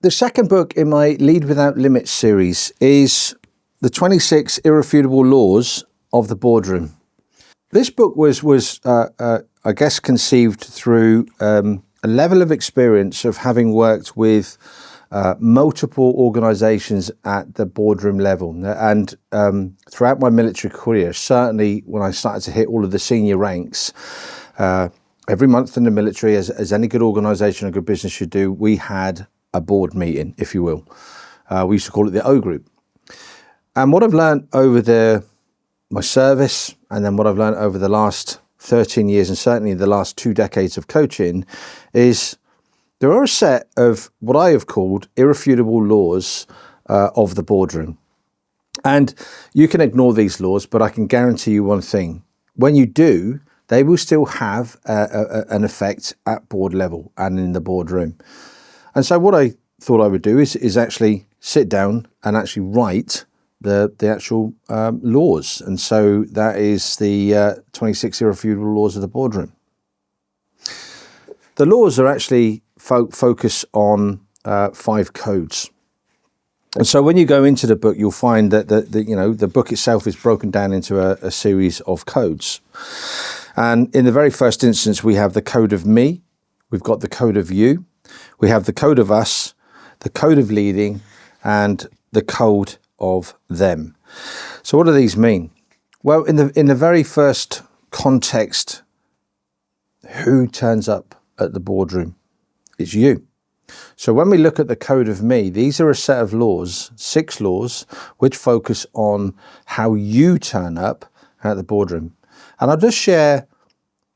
The second book in my Lead Without Limits series is the 26 Irrefutable Laws of the Boardroom. This book was I guess, conceived through a level of experience of having worked with multiple organizations at the boardroom level. And throughout my military career, certainly when I started to hit all of the senior ranks, every month in the military, as any good organization or good business should do, we had a board meeting, if you will. We used to call it the O group. And what I've learned over my service, and then what I've learned over the last 13 years, and certainly the last 2 decades of coaching, is there are a set of what I have called irrefutable laws of the boardroom. And you can ignore these laws, but I can guarantee you one thing. When you do, they will still have an effect at board level and in the boardroom. And so what I thought I would do is actually sit down and actually write the actual laws. And so that is the 26 Irrefutable Laws of the Boardroom. The laws are actually focus on 5 codes. And so when you go into the book, you'll find that the book itself is broken down into a series of codes. And in the very first instance, we have the code of me, we've got the code of you, we have the code of us, the code of leading, and the code of them. So what do these mean? Well, in the very first context, who turns up at the boardroom? It's you. So when we look at the code of me, these are a set of laws, 6 laws, which focus on how you turn up at the boardroom. And I'll just share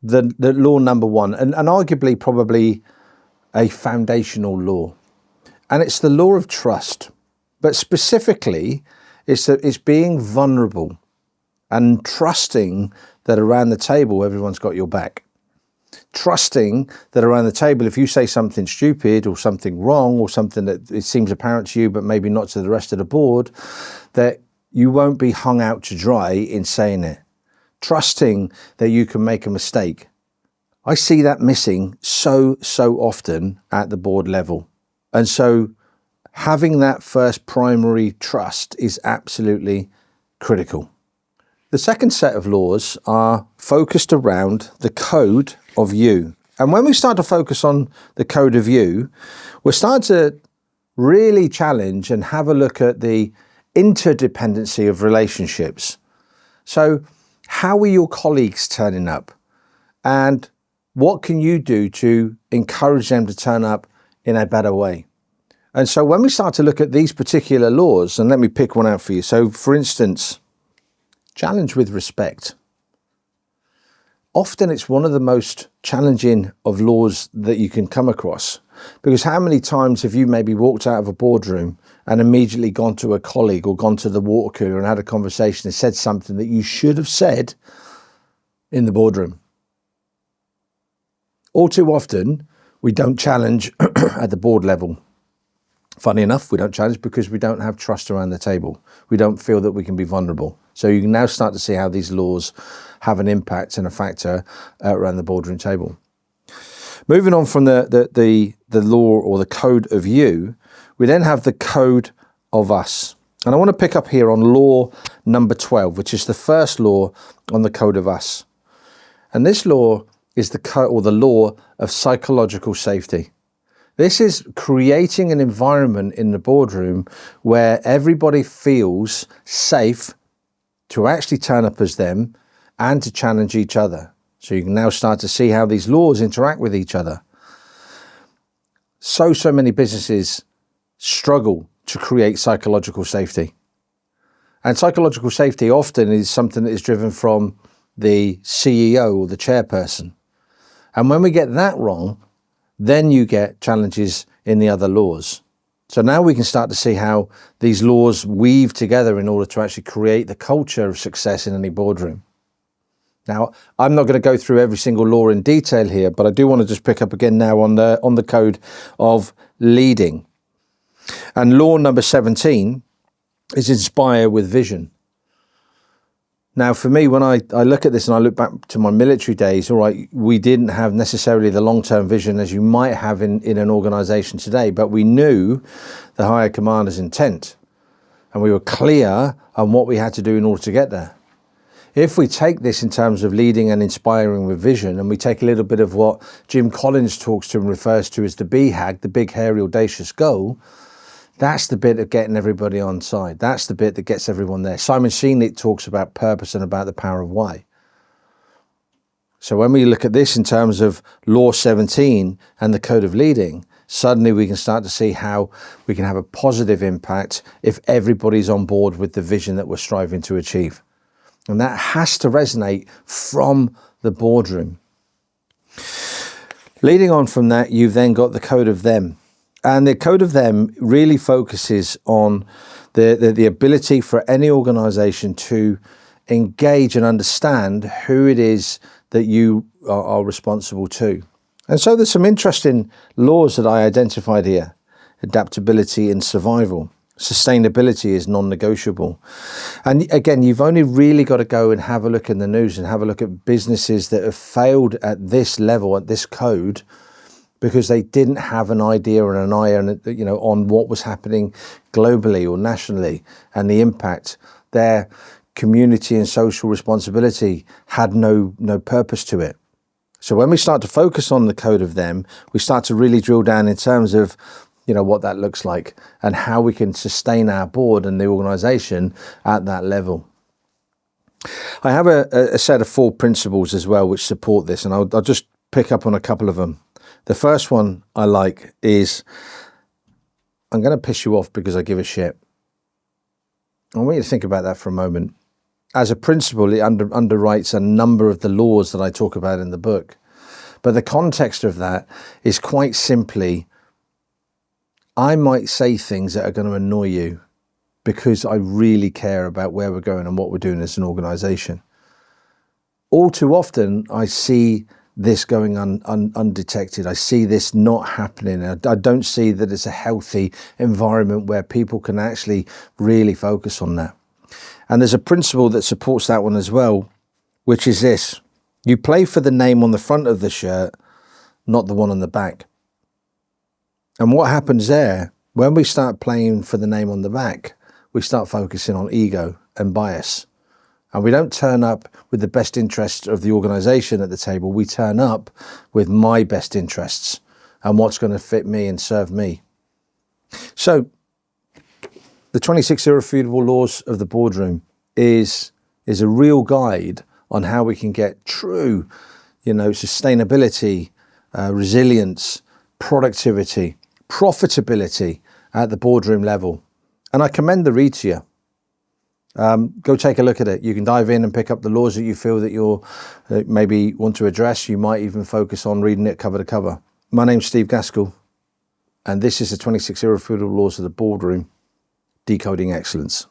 the law number 1, and arguably probably a foundational law. And it's the law of trust. But specifically, it's being vulnerable and trusting that around the table, everyone's got your back. Trusting that around the table, if you say something stupid or something wrong or something that it seems apparent to you, but maybe not to the rest of the board, that you won't be hung out to dry in saying it. Trusting that you can make a mistake. I see that missing so often at the board level. And so having that first primary trust is absolutely critical. The second set of laws are focused around the code of you. And when we start to focus on the code of you, we're starting to really challenge and have a look at the interdependency of relationships. So how are your colleagues turning up? And what can you do to encourage them to turn up in a better way? And so when we start to look at these particular laws, and let me pick one out for you. So for instance, challenge with respect. Often it's one of the most challenging of laws that you can come across, because how many times have you maybe walked out of a boardroom and immediately gone to a colleague or gone to the water cooler and had a conversation and said something that you should have said in the boardroom? All too often, we don't challenge at the board level. Funny enough, we don't challenge because we don't have trust around the table. We don't feel that we can be vulnerable. So you can now start to see how these laws have an impact and a factor around the boardroom table. Moving on from the law or the code of you, we then have the code of us. And I want to pick up here on law number 12, which is the first law on the code of us. And this law is the law of psychological safety. This is creating an environment in the boardroom where everybody feels safe to actually turn up as them and to challenge each other. So you can now start to see how these laws interact with each other. So many businesses struggle to create psychological safety. And psychological safety often is something that is driven from the CEO or the chairperson. And when we get that wrong, then you get challenges in the other laws. So now we can start to see how these laws weave together in order to actually create the culture of success in any boardroom. Now, I'm not going to go through every single law in detail here, but I do want to just pick up again now on the code of leading. And law number 17 is inspire with vision. Now, for me, when I look at this and I look back to my military days, all right, we didn't have necessarily the long-term vision as you might have in an organization today, but we knew the higher commander's intent and we were clear on what we had to do in order to get there. If we take this in terms of leading and inspiring with vision, and we take a little bit of what Jim Collins talks to and refers to as the BHAG, the big, hairy, audacious goal, that's the bit of getting everybody on side. That's the bit that gets everyone there. Simon Sinek talks about purpose and about the power of why. So when we look at this in terms of Law 17 and the Code of Leading, suddenly we can start to see how we can have a positive impact if everybody's on board with the vision that we're striving to achieve. And that has to resonate from the boardroom. Leading on from that, you've then got the Code of Them. And the Code of Them really focuses on the ability for any organization to engage and understand who it is that you are responsible to. And so there's some interesting laws that I identified here. Adaptability and survival. Sustainability is non-negotiable. And again, you've only really got to go and have a look in the news and have a look at businesses that have failed at this level, at this code, because they didn't have an idea and an eye on, on what was happening globally or nationally and the impact. Their community and social responsibility had no purpose to it. So when we start to focus on the Code of Them, we start to really drill down in terms of what that looks like and how we can sustain our board and the organization at that level. I have a set of 4 principles as well which support this, and I'll just pick up on a couple of them. The first one I like is, I'm going to piss you off because I give a shit. I want you to think about that for a moment. As a principle, it underwrites a number of the laws that I talk about in the book. But the context of that is quite simply, I might say things that are going to annoy you because I really care about where we're going and what we're doing as an organization. All too often, I see this going undetected. I see this not happening. I don't see that it's a healthy environment where people can actually really focus on that. And there's a principle that supports that one as well, which is this. You play for the name on the front of the shirt, not the one on the back. And what happens there, when we start playing for the name on the back, we start focusing on ego and bias. And we don't turn up with the best interests of the organization at the table. We turn up with my best interests and what's going to fit me and serve me. So the 26 Irrefutable Laws of the Boardroom is a real guide on how we can get true, sustainability, resilience, productivity, profitability at the boardroom level. And I commend the read to you. Go take a look at it. You can dive in and pick up the laws that you feel that you'll maybe want to address. You might even focus on reading it cover to cover. My name's Steve Gaskell, and this is the 26 Irrefutable Laws of the Boardroom, Decoding Excellence.